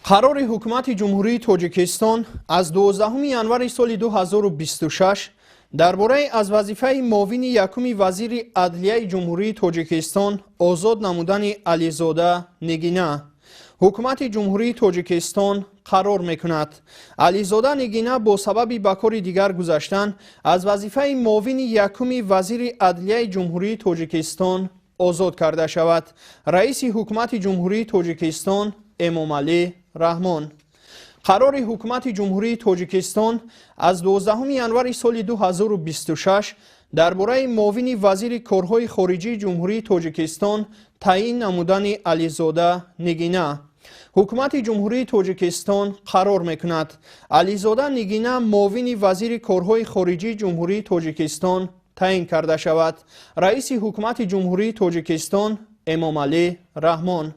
قرار حکومت جمهوری تاجیکستان از 12 ینور سال 2026 درباره از وظیفه معاون یکم وزیر عدلیه جمهوری تاجیکستان آزاد نمودن علیزاده نگینه حکومت جمهوری تاجیکستان قرار میکند. علیزاده نگینه با سبب به کار دیگر گذاشتن از وظیفه معاون یکم وزیر عدلیه جمهوری تاجیکستان آزاد کرده شود. رئیس حکومت جمهوری تاجیکستان امامعلی رحمان. قرار حکومت جمهوری تاجیکستان از 12 ینور سال 2026 درباره معاون وزیر کارهای خارجی جمهوری تاجیکستان تعیین نمودن علیزاده نگینه. حکومت جمهوری تاجیکستان قرار میکند علیزاده نگینه معاون وزیر کارهای خارجی جمهوری تاجیکستان تعیین کرده شود. رئیس حکومت جمهوری تاجیکستان امامعلی رحمان.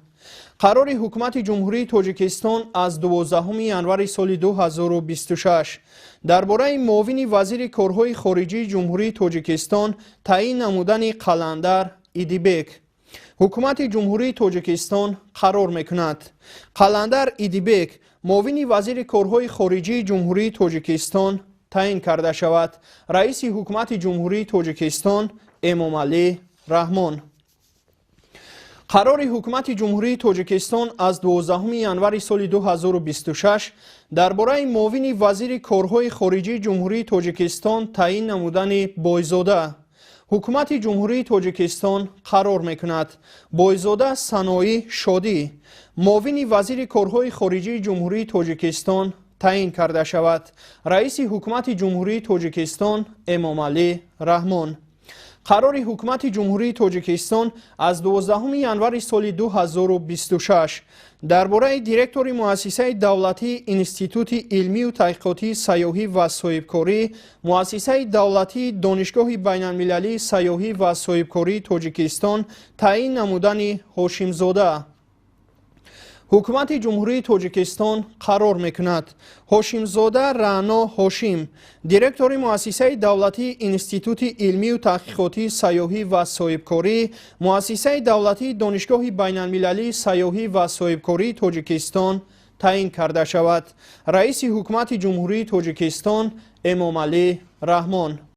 قرار حکومت جمهوری تاجیکستان از 12 ینور سال 2026 درباره معاون وزیر کارهای خارجی جمهوری تاجیکستان تعیین نمودن قلندر ایدیبک. حکومت جمهوری تاجیکستان قرار میکند قلندر ایدیبک معاون وزیر کارهای خارجی جمهوری تاجیکستان تعیین کرده شود. رئیس حکومت جمهوری تاجیکستان امامعلی رحمان. قرار حکومت جمهوری تاجیکستان از 12 ینور سال 2026 درباره معاون وزیر کارهای خارجی جمهوری تاجیکستان تعیین نمودن بایزاده. حکومت جمهوری تاجیکستان قرار میکند بایزاده ثنایی شادی معاون وزیر کارهای خارجی جمهوری تاجیکستان تعیین کرده شود. رئیس حکومت جمهوری تاجیکستان امامعلی رحمان. قرار حکومت جمهوری تاجیکستان از 12 ینور سال 2026 درباره دیرکتور مؤسسه دولتی انستیتوت علمی و تحقیقاتی سیاحی و صاحبکاری مؤسسه دولتی دانشگاه بین المللی سیاحی و صاحبکاری تاجیکستان تعیین نمودن هاشمزاده. حکومت جمهوری تاجیکستان قرار میکند هاشمزاده رعنا هاشم دیرکتور مؤسسه دولتی انستیتوت علمی و تحقیقاتی سیاحی و صاحبکاری مؤسسه دولتی دانشگاه بین المللی سیاحی و صاحبکاری تاجیکستان تعیین کرده شود. رئیس حکومت جمهوری تاجیکستان امامعلی رحمان.